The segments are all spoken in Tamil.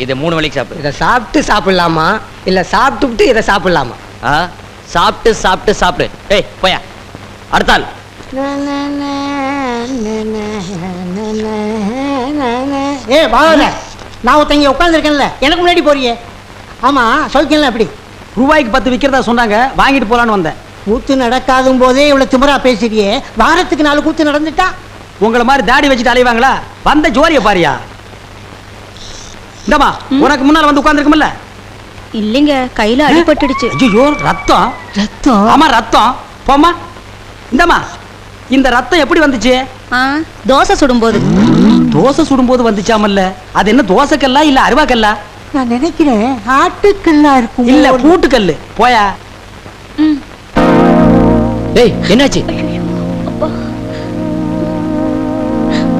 இதை 3 வேளைக்கு சாப்பிடு. இதை சாப்பிட்டு சாப்பிடலாமா இல்ல சாப்பிட்டுட்டு இதை சாப்பிடலாமா? சாப்பிட்டு சாப்பிட்டு சாப்பிடு. ஏய் போயா அடுத்தாள். ஏ பாவல, நான் ஒருத்தங்க உட்காந்துருக்கேன்ல, எனக்கு முன்னாடி போறியே. ஆமா சொல்லிக்கலாம். எப்படி ரூபாய்க்கு 10 விற்கிறதா சொன்னாங்க, வாங்கிட்டு போலான்னு வந்தேன். கூத்து நடக்காதும் போதே இவ்வளவு திமிரா பேசுறியே, வாரத்துக்கு 4 கூத்து நடந்துட்டா உங்களை மாதிரி தாடி வச்சுட்டு அலைவாங்களா? வந்த ஜோரிய பாரியா. இந்தமா உனக்கு முன்னால வந்து உட்கார்ந்துருக்கும்ல. இல்லைங்க, கையில அடிபட்டுடுச்சு. ஐயோ ரத்தம். ரத்தம்? ஆமா ரத்தம். போமா இந்தமா, இந்த ரத்தம் எப்படி வந்துச்சு? தோசை சுடும்போது. தோசை சுடும்போது வந்துச்சாமல்ல, அது என்ன தோசைக்கல்லா இல்ல அருவாக்கல்லா? நான் நினைக்கிறேன் ஆட்டுக்கல்லா இருக்கும். இல்ல பூட்டுக்கல்லு. போயா. டேய் என்னாச்சு?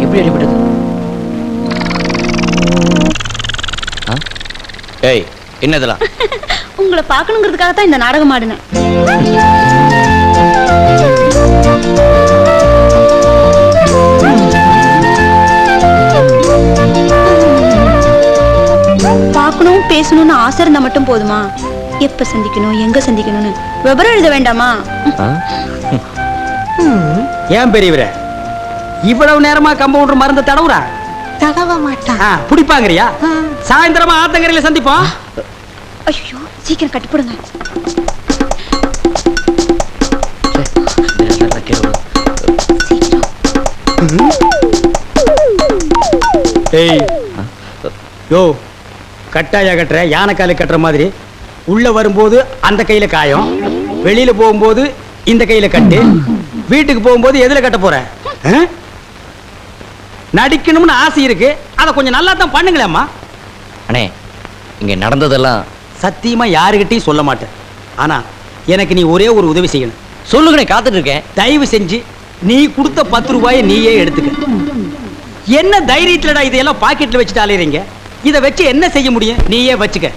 எப்படி அடிபட்டது? ஏய் என்னதெல்லாம்? உங்களை பார்க்கணுங்கிறதுக்காக தான் இந்த நாடகம் ஆடினேன். பார்க்கணும் பேசணும்னு ஆசை இருந்தா மட்டும் போதுமா? எப்ப சந்திக்கணும், எங்க சந்திக்கணும்னு விவரம் எழுத வேண்டாமா? ஏன் பெரியவரே இவ்வளவு நேரமா கம்பவுண்டர் மருந்து தடவுறா? தடவ மாட்டான். புடிப்பாங்கறியா? சாயந்தரமா ஆத்தங்கரையில சந்திப்போம். ஐயோ சீக்கிரம் கட்டிப்படுங்க. ஏய் யோ, கட்டாயா கட்டுற, யானைக்காலு கட்டுற மாதிரி. உள்ள வரும்போது அந்த கையில காயம், வெளியில போகும்போது இந்த கையில கட்டு, வீட்டுக்கு போகும்போது எதுல கட்ட போற? நடிக்கணும்னு ஆசை இருக்கு, அதை கொஞ்சம் நல்லா தான் பண்ணுங்களேம்மா. அண்ணே இங்க நடந்ததெல்லாம் சத்தியமா யாருகிட்டையும் சொல்ல மாட்டேன். ஆனா எனக்கு நீ ஒரே ஒரு உதவி செய்யணும். சொல்லுங்கண்ணே, காத்துட்டு இருக்கேன். தயவு செஞ்சு நீ கொடுத்த 10 ரூபாயை நீயே எடுத்துக்க. என்ன தைரியத்துலடா இதையெல்லாம் பாக்கெட்ல வச்சுட்டு அலையறீங்க? இதை வச்சு என்ன செய்ய முடியும்? நீயே வச்சுக்க.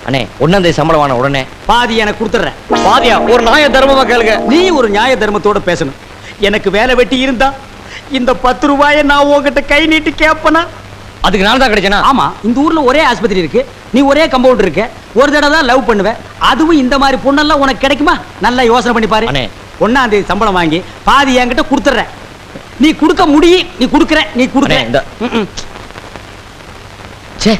அண்ணே 1ஆம் தேதி சம்பளம் வாங்க உடனே பாதி எனக்கு கொடுத்துறேன். பாதியா? ஒரு நியாய தர்மமா கேளுங்க. நீ ஒரு நியாய தர்மத்தோட பேசணும். எனக்கு வேலை வெட்டி இருந்தா இந்த 10 ரூபாயை நான் உங்ககிட்ட கை நீட்டி கேட்பனா? அதுக்கு நான் தான் கிடைச்சேனா? ஆமா, இந்த ஊர்ல ஒரே ஆஸ்பத்திரி இருக்கு, நீ ஒரே கம்பவுண்டர் இருக்க, ஒரு தடவை தான் லவ் பண்ணுவ. அதுவும் இந்த மாதிரி பொண்ணெல்லாம் உனக்கு கிடைக்குமா? நல்லா யோசனை பண்ணி பாரு. 1ஆம் தேதி சம்பளம் வாங்கி பாதி என்கிட்ட கொடுத்துறேன். நீ கொடுக்க முடியும், நீ கொடுக்குற, நீ கொடுக்குற. சே